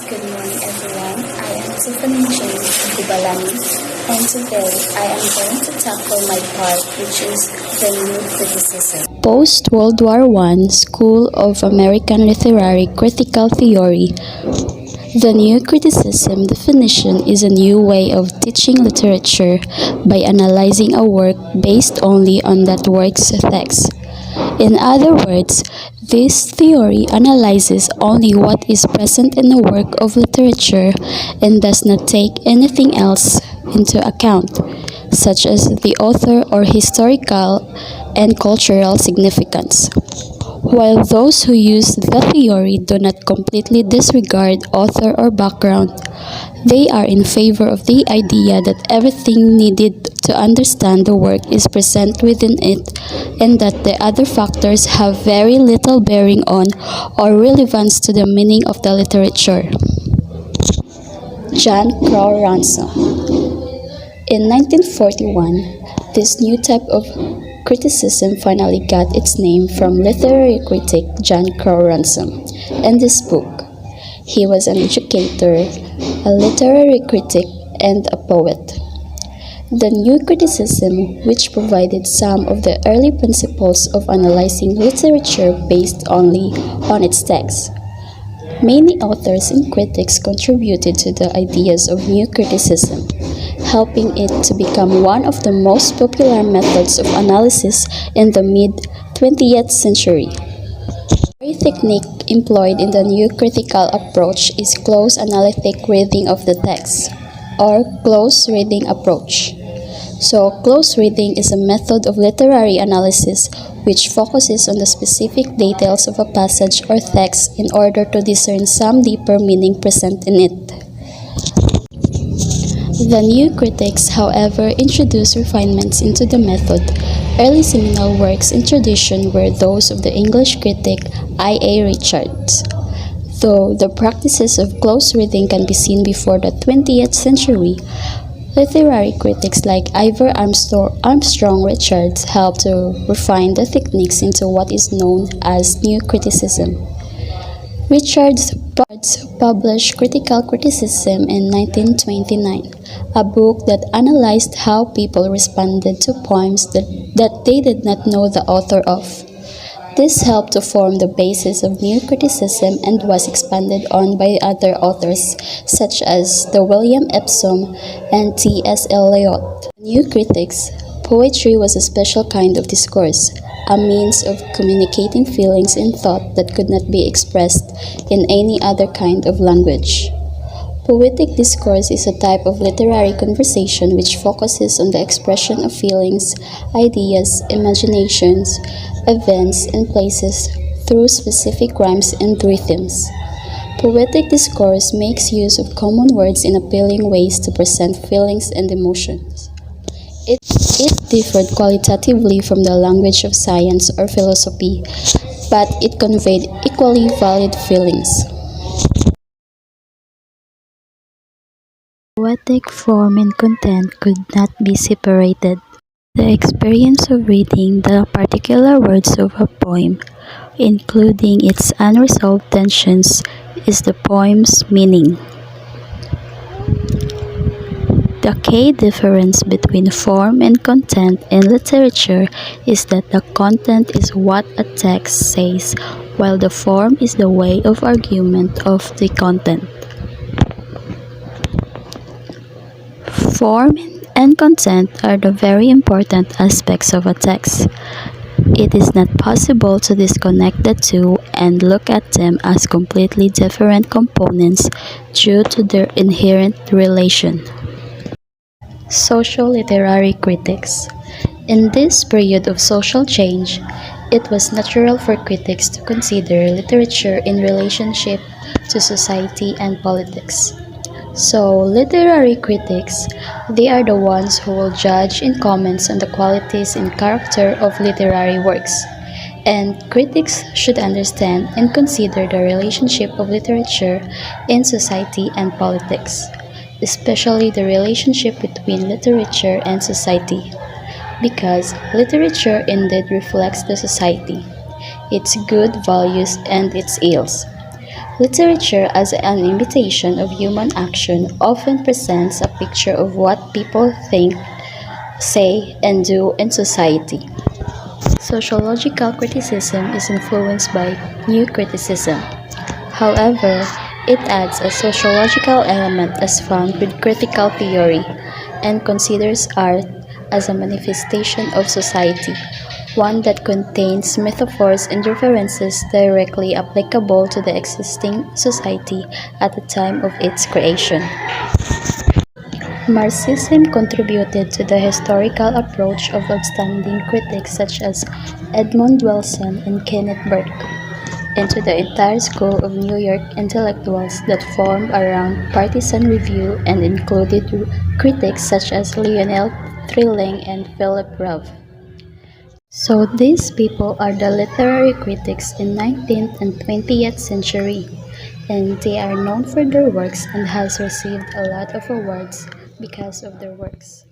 Good morning, everyone. I am Tiffany James Gubalani, and today I am going to tackle my part, which is the new criticism. Post-World War I School of American Literary Critical Theory. The new criticism definition is a new way of teaching literature by analyzing a work based only on that work's text. In other words, this theory analyzes only what is present in a work of literature and does not take anything else into account, such as the author or historical and cultural significance. While those who use the theory do not completely disregard author or background, they are in favor of the idea that everything needed to understand the work is present within it and that the other factors have very little bearing on or relevance to the meaning of the literature. John Crowe Ransom. In 1941, this new type of criticism finally got its name from literary critic John Crowe Ransom. In this book, he was an educator, a literary critic, and a poet. The new criticism, which provided some of the early principles of analyzing literature based only on its text. Many authors and critics contributed to the ideas of new criticism, helping it to become one of the most popular methods of analysis in the mid-20th century. The technique employed in the new critical approach is close analytic reading of the text, or close reading approach. So, close reading is a method of literary analysis which focuses on the specific details of a passage or text in order to discern some deeper meaning present in it. The new critics, however, introduced refinements into the method. Early seminal works in tradition were those of the English critic I.A. Richards. Though the practices of close reading can be seen before the 20th century, literary critics like Ivor Armstrong Richards helped to refine the techniques into what is known as new criticism. Richards published Critical Criticism in 1929, a book that analyzed how people responded to poems that they did not know the author of. This helped to form the basis of new criticism and was expanded on by other authors such as William Epsom and T.S. Eliot. New critics, poetry was a special kind of discourse, a means of communicating feelings and thought that could not be expressed in any other kind of language. Poetic discourse is a type of literary conversation which focuses on the expression of feelings, ideas, imaginations, events, and places through specific rhymes and rhythms. Poetic discourse makes use of common words in appealing ways to present feelings and emotions. It differed qualitatively from the language of science or philosophy, but it conveyed equally valid feelings. Poetic form and content could not be separated. The experience of reading the particular words of a poem, including its unresolved tensions, is the poem's meaning. The key difference between form and content in literature is that the content is what a text says, while the form is the way of argument of the content. Form and content are the very important aspects of a text. It is not possible to disconnect the two and look at them as completely different components due to their inherent relation. Social literary critics. In this period of social change, it was natural for critics to consider literature in relationship to society and politics. So, literary critics, they are the ones who will judge and comment on the qualities and character of literary works. And critics should understand and consider the relationship of literature in society and politics, especially the relationship between literature and society, because literature indeed reflects the society, its good values and its ills. Literature as an imitation of human action often presents a picture of what people think, say, and do in society. Sociological criticism is influenced by new criticism. However, it adds a sociological element as found with critical theory and considers art as a manifestation of society, one that contains metaphors and references directly applicable to the existing society at the time of its creation. Marxism contributed to the historical approach of outstanding critics such as Edmund Wilson and Kenneth Burke, and to the entire school of New York intellectuals that formed around partisan review and included critics such as Lionel Trilling and Philip Roth. So these people are the literary critics in 19th and 20th century, and they are known for their works and has received a lot of awards because of their works.